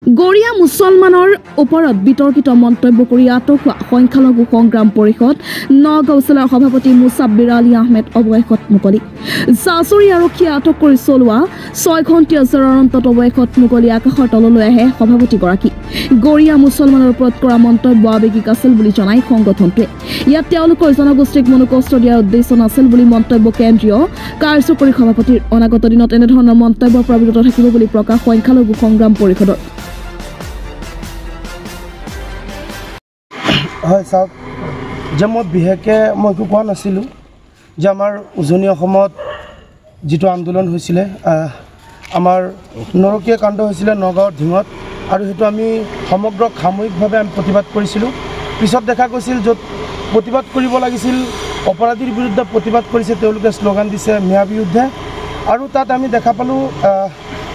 গৰিয়া মুছলমানৰ ওপৰত বিতৰ্কিত মন্তব্য কৰি আটক হোৱা সংখ্যালঘু সংগ্ৰাম পৰিষদ নগাঁও জিলাৰ সভাপতি মুছাব্বিৰ আলী আহমেদ অৱশেষত মুকলি। জাজৰি আৰক্ষীয়ে আটক কৰি চলোৱা 6 ঘণ্টীয়া জেৰাৰ অন্তত অৱশেষত মুকলি আকাশৰ তললৈ আহে সভাপতিগৰাকী। গৰিয়া মুছলমানৰ ওপৰত কৰা মন্তব্য আৱেগিক আছিল বুলি জনাই সংগঠনটোৱে। ইয়াত তেওঁলোকৰ জনগোষ্ঠীক মনোকষ্ট দিয়াৰ উদ্দেশ্য নাছিল বুলি মন্তব্য কেন্দ্ৰীয় কাৰ্যকৰী সভাপতিৰ। অনাগত দিনত এনেধৰণৰ মন্তব্যৰ পৰা বিৰত থাকিব বুলি প্ৰকাশ সংখ্যালঘু সংগ্ৰাম পৰিষদৰ। হয় চাওক, যে মই বিশেষকৈ মই একো কোৱা নাছিলোঁ যে আমাৰ উজনি অসমত যিটো আন্দোলন হৈছিলে, আমাৰ নৰকীয়া কাণ্ড হৈছিলে নগাঁৱৰ ঢিঙত, আৰু সেইটো আমি সমগ্ৰ সামূহিকভাৱে আমি প্ৰতিবাদ কৰিছিলোঁ। পিছত দেখা গৈছিল য'ত প্ৰতিবাদ কৰিব লাগিছিল অপৰাধীৰ বিৰুদ্ধে প্ৰতিবাদ কৰিছে, তেওঁলোকে শ্লোগান দিছে মিয়া বিৰুদ্ধে। আৰু তাত আমি দেখা পালোঁ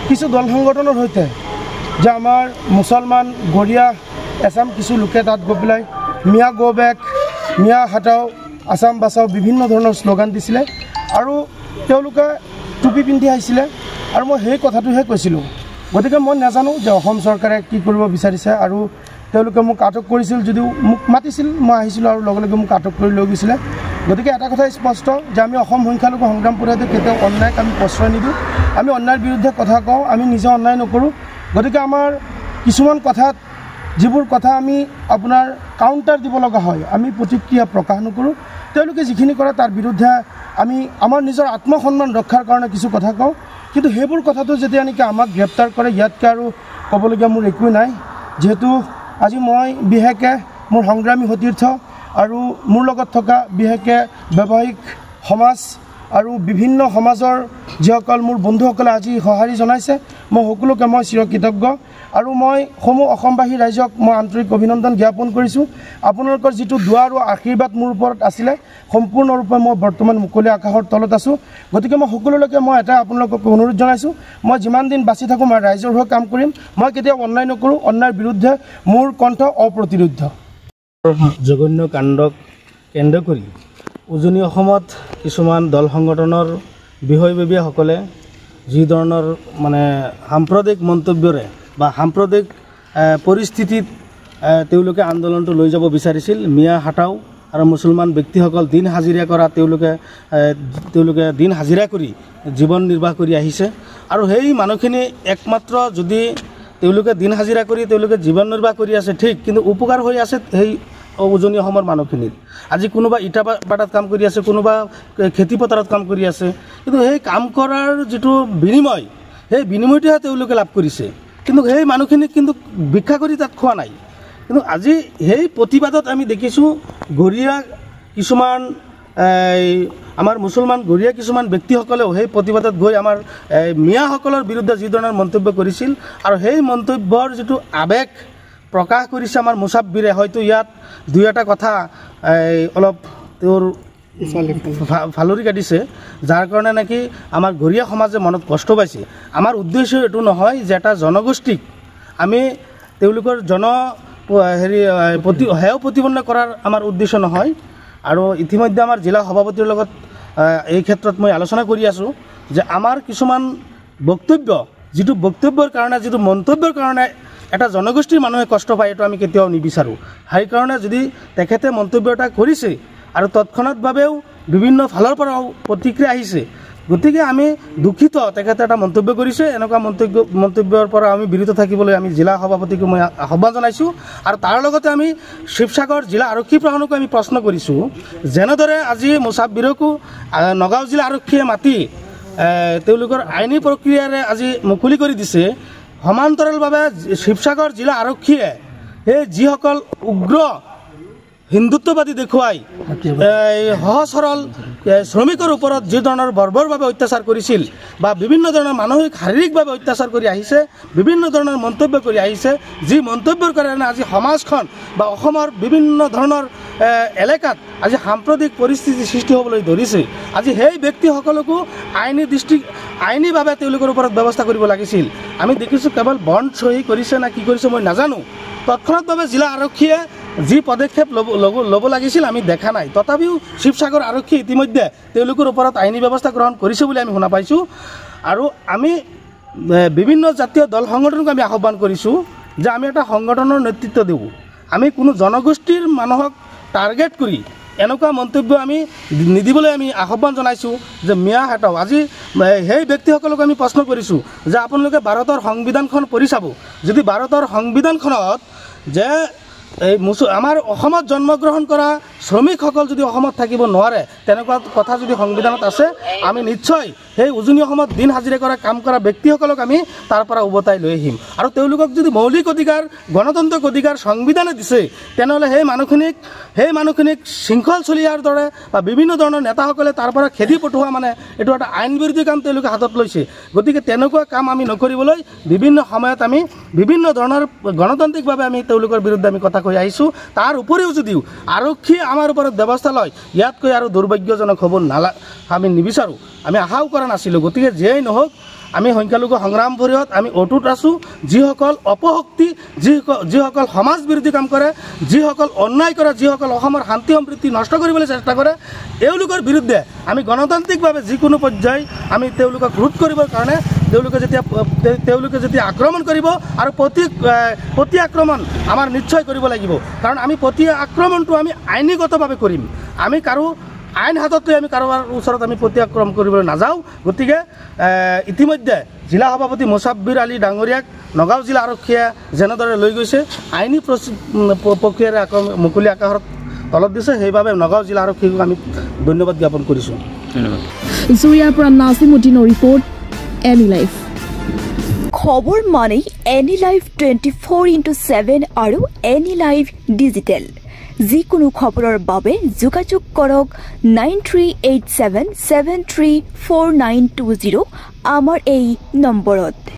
কিছু দল সংগঠনৰ সৈতে যে আমাৰ মুছলমান গৰিয়া এছাম কিছু লোকে তাত গৈ পেলাই মিয়া গো বেক, মিয়া হাটাও, আছাম বাচাও বিভিন্ন ধৰণৰ শ্লোগান দিছিলে আৰু তেওঁলোকে টুপি পিন্ধি আহিছিলে। আৰু মই সেই কথাটোহে কৈছিলোঁ। গতিকে মই নাজানো যে অসম চৰকাৰে কি কৰিব বিচাৰিছে, আৰু তেওঁলোকে মোক আটক কৰিছিল যদিও মোক মাতিছিল, মই আহিছিলোঁ আৰু লগে লগে মোক আটক কৰি লৈ গৈছিলে। গতিকে এটা কথা স্পষ্ট যে আমি অসম সংখ্যালঘু সংগ্ৰাম পৰিষদে কেতিয়াও অন্যায়ক আমি প্ৰশ্ৰয় নিদিওঁ, আমি অন্যায়ৰ বিৰুদ্ধে কথা কওঁ, আমি নিজে অন্যায় নকৰোঁ। গতিকে আমাৰ কিছুমান কথাত যিবোৰ কথা আমি আপোনাৰ কাউণ্টাৰ দিব লগা হয়, আমি প্ৰতিক্ৰিয়া প্ৰকাশ নকৰোঁ। তেওঁলোকে যিখিনি কৰে তাৰ বিৰুদ্ধে আমি আমাৰ নিজৰ আত্মসন্মান ৰক্ষাৰ কাৰণে কিছু কথা কওঁ। কিন্তু সেইবোৰ কথাটো যেতিয়া নেকি আমাক গ্ৰেপ্তাৰ কৰে, ইয়াতকৈ আৰু ক'বলগীয়া মোৰ একোৱেই নাই। যিহেতু আজি মই বিশেষকৈ মোৰ সংগ্ৰামী সতীৰ্থ আৰু মোৰ লগত থকা বিশেষকৈ ব্যৱসায়িক সমাজ আৰু বিভিন্ন সমাজৰ যিসকল মোৰ বন্ধুসকলে আজি সঁহাৰি জনাইছে, মই সকলোকে মই চিৰকৃতজ্ঞ। আৰু মই সমূহ অসমবাসী ৰাইজক মই আন্তৰিক অভিনন্দন জ্ঞাপন কৰিছোঁ। আপোনালোকৰ যিটো দুৱা আৰু আশীৰ্বাদ মোৰ ওপৰত আছিলে, সম্পূৰ্ণৰূপে মই বৰ্তমান মুকলি আকাশৰ তলত আছোঁ। গতিকে মই সকলোলৈকে মই এটা আপোনালোকক অনুৰোধ জনাইছোঁ, মই যিমান দিন বাচি থাকোঁ মই ৰাইজৰ হৈ কাম কৰিম। মই কেতিয়াও অন্যায় নকৰোঁ, অন্যায়ৰ বিৰুদ্ধে মোৰ কণ্ঠ অপ্ৰতিৰোধ্য। জঘন্য কাণ্ডক কেন্দ্ৰ কৰি উজনি অসমত কিছুমান দল সংগঠনৰ বিষয়ববীয়াসকলে যি ধৰণৰ সাম্প্ৰদায়িক মন্তব্যৰে বা সাম্প্ৰদায়িক পৰিস্থিতিত তেওঁলোকে আন্দোলনটো লৈ যাব বিচাৰিছিল। মিয়া হাটাও আৰু মুছলমান ব্যক্তিসকল দিন হাজিৰা কৰা, তেওঁলোকে দিন হাজিৰা কৰি জীৱন নিৰ্বাহ কৰি আহিছে। আৰু সেই মানুহখিনি একমাত্ৰ যদি তেওঁলোকে দিন হাজিৰা কৰি তেওঁলোকে জীৱন নিৰ্বাহ কৰি আছে ঠিক, কিন্তু উপকাৰ হৈ আছে সেই উজনি অসমৰ মানুহখিনিৰ। আজি কোনোবা ইটা ভাটাত কাম কৰি আছে, কোনোবা খেতি পথাৰত কাম কৰি আছে, কিন্তু সেই কাম কৰাৰ যিটো বিনিময়, সেই বিনিময়টোহে তেওঁলোকে লাভ কৰিছে। কিন্তু সেই মানুহখিনিক কিন্তু ভিক্ষা কৰি তাত খোৱা নাই। কিন্তু আজি সেই প্ৰতিবাদত আমি দেখিছোঁ গৰিয়া কিছুমান আমাৰ মুছলমান গৰিয়া কিছুমান ব্যক্তিসকলেও সেই প্ৰতিবাদত গৈ আমাৰ মিয়াসকলৰ বিৰুদ্ধে যি ধৰণৰ মন্তব্য কৰিছিল, আৰু সেই মন্তব্যৰ যিটো আৱেগ প্ৰকাশ কৰিছে আমাৰ মুছাব্বিৰে, হয়তো ইয়াত দুই এটা কথা অলপ তেওঁৰ ফালৰি কাটিছে, যাৰ কাৰণে নেকি আমাৰ গৰিয়া সমাজে মনত কষ্ট পাইছে। আমাৰ উদ্দেশ্য এইটো নহয় যে এটা জনগোষ্ঠীক আমি তেওঁলোকৰ সেয়া প্ৰতিপন্ন কৰাৰ আমাৰ উদ্দেশ্য নহয়। আৰু ইতিমধ্যে আমাৰ জিলা সভাপতিৰ লগত এই ক্ষেত্ৰত মই আলোচনা কৰি আছোঁ যে আমাৰ কিছুমান বক্তব্য, যিটো বক্তব্যৰ কাৰণে, যিটো মন্তব্যৰ কাৰণে এটা জনগোষ্ঠীৰ মানুহে কষ্ট পায়, এইটো আমি কেতিয়াও নিবিচাৰোঁ। সেইকাৰণে যদি তেখেতে মন্তব্য এটা কৰিছে আৰু তৎক্ষণাৎভাৱেও বিভিন্ন ফালৰ পৰাও প্ৰতিক্ৰিয়া আহিছে, গতিকে আমি দুখিত। তেখেতে এটা মন্তব্য কৰিছে, এনেকুৱা মন্তব্যৰ পৰা আমি বিৰত থাকিবলৈ আমি জিলা সভাপতিকো মই আহ্বান জনাইছোঁ। আৰু তাৰ লগতে আমি শিৱসাগৰ জিলা আৰক্ষী প্ৰশাসনকো আমি প্ৰশ্ন কৰিছোঁ, যেনেদৰে আজি মুছাব্বিৰকো নগাঁও জিলা আৰক্ষীয়ে মাতি তেওঁলোকৰ আইনী প্ৰক্ৰিয়াৰে আজি মুকলি কৰি দিছে, সমান্তৰালভাৱে শিৱসাগৰ জিলা আৰক্ষীয়ে সেই যিসকল উগ্ৰ হিন্দুত্ববাদী দেখুৱাই সহজ সৰল শ্ৰমিকৰ ওপৰত যি ধৰণৰ বৰ্বৰভাৱে অত্যাচাৰ কৰিছিল বা বিভিন্ন ধৰণৰ মানসিক শাৰীৰিকভাৱে অত্যাচাৰ কৰি আহিছে, বিভিন্ন ধৰণৰ মন্তব্য কৰি আহিছে, যি মন্তব্যৰ কাৰণে আজি সমাজখন বা অসমৰ বিভিন্ন ধৰণৰ এলেকাত আজি সাম্প্ৰদায়িক পৰিস্থিতি সৃষ্টি হ'বলৈ ধৰিছে। আজি সেই ব্যক্তিসকলকো আইনীভাৱে তেওঁলোকৰ ওপৰত ব্যৱস্থা কৰিব লাগিছিল। আমি দেখিছোঁ কেৱল বণ্ড চহী কৰিছে না কি কৰিছে মই নাজানো, তৎক্ষণাৎভাৱে জিলা আৰক্ষীয়ে যি পদক্ষেপ ল'ব লাগিছিল আমি দেখা নাই। তথাপিও শিৱসাগৰ আৰক্ষী ইতিমধ্যে তেওঁলোকৰ ওপৰত আইনী ব্যৱস্থা গ্ৰহণ কৰিছে বুলি আমি শুনা পাইছোঁ। আৰু আমি বিভিন্ন জাতীয় দল সংগঠনক আমি আহ্বান কৰিছোঁ যে আমি এটা সংগঠনৰ নেতৃত্ব দিওঁ আমি কোনো জনগোষ্ঠীৰ মানুহক টাৰ্গেট কৰি এনেকুৱা মন্তব্য আমি নিদিবলৈ আমি আহ্বান জনাইছোঁ যে মিয়া হেঁতক আজি সেই ব্যক্তিসকলক আমি প্ৰশ্ন কৰিছোঁ যে আপোনালোকে ভাৰতৰ সংবিধানখন পঢ়ি চাব যদি ভাৰতৰ সংবিধানখনত যে এই আমাৰ অসমত জন্মগ্ৰহণ কৰা শ্ৰমিকসকল যদি অসমত থাকিব নোৱাৰে তেনেকুৱা কথা যদি সংবিধানত আছে আমি নিশ্চয় সেই উজনি অসমত দিন হাজিৰা কৰা কাম কৰা ব্যক্তিসকলক আমি তাৰ পৰা উভতাই লৈ আহিম আৰু তেওঁলোকক যদি মৌলিক অধিকাৰ গণতান্ত্ৰিক অধিকাৰ সংবিধানে দিছে তেনেহ'লে সেই মানুহখিনিক শৃংখল চলিয়াৰ দৰে বা বিভিন্ন ধৰণৰ নেতাসকলে তাৰ পৰা খেদি পঠোৱা মানে এইটো এটা আইন বিৰোধী কাম তেওঁলোকে হাতত লৈছে গতিকে তেনেকুৱা কাম আমি নকৰিবলৈ বিভিন্ন সময়ত আমি বিভিন্ন ধৰণৰ গণতান্ত্ৰিকভাৱে আমি তেওঁলোকৰ বিৰুদ্ধে আমি কথা কৈ আহিছোঁ তাৰ উপৰিও যদিও আৰক্ষী আমাৰ ওপৰত ব্যৱস্থা লয় ইয়াতকৈ আৰু দুৰ্ভাগ্যজনক হ'ব আমি নিবিচাৰোঁ আমি আশাও কৰা নাছিলোঁ গতিকে যিয়েই নহওক আমি সংখ্যালঘু সংগ্ৰাম পৰিষদ আমি অটুট আছোঁ যিসকল অপশক্তি যিসকল সমাজ বিৰোধী কাম কৰে যিসকল অন্যায় কৰে যিসকল অসমৰ শান্তি সম্প্ৰীতি নষ্ট কৰিবলৈ চেষ্টা কৰে এওঁলোকৰ বিৰুদ্ধে আমি গণতান্ত্ৰিকভাৱে যিকোনো পৰ্যায় আমি তেওঁলোকক ৰোধ কৰিবৰ কাৰণে তেওঁলোকে যেতিয়া আক্ৰমণ কৰিব আৰু প্ৰতি আক্ৰমণ আমাৰ নিশ্চয় কৰিব লাগিব কাৰণ আমি প্ৰতি আক্ৰমণটো আমি আইনীগতভাৱে কৰিম আমি কাৰো আইন হাতত লৈ আমি কাৰোবাৰ ওচৰত আমি প্ৰতি আক্ৰমণ কৰিবলৈ নাযাওঁ গতিকে ইতিমধ্যে জিলা সভাপতি মুছাব্বিৰ আলী ডাঙৰীয়াক নগাঁও জিলা আৰক্ষীয়ে যেনেদৰে লৈ গৈছে আইনী প্ৰক্ৰিয়াৰে মুকলি আকাশৰ তলত দিছে সেইবাবে নগাঁও জিলা আৰক্ষীক আমি ধন্যবাদ জ্ঞাপন কৰিছোঁ ধন্যবাদ জুৰিয়াৰ পৰা নাছিমুদ্দিনৰ ৰিপৰ্ট এনি লাইফ খবৰ মানে এনি লাইফ 24/7 আৰু এনি লাইফ ডিজিটেল যিকোনো খবৰৰ বাবে যোগাযোগ কৰক 9387734920 আমাৰ এই নম্বৰত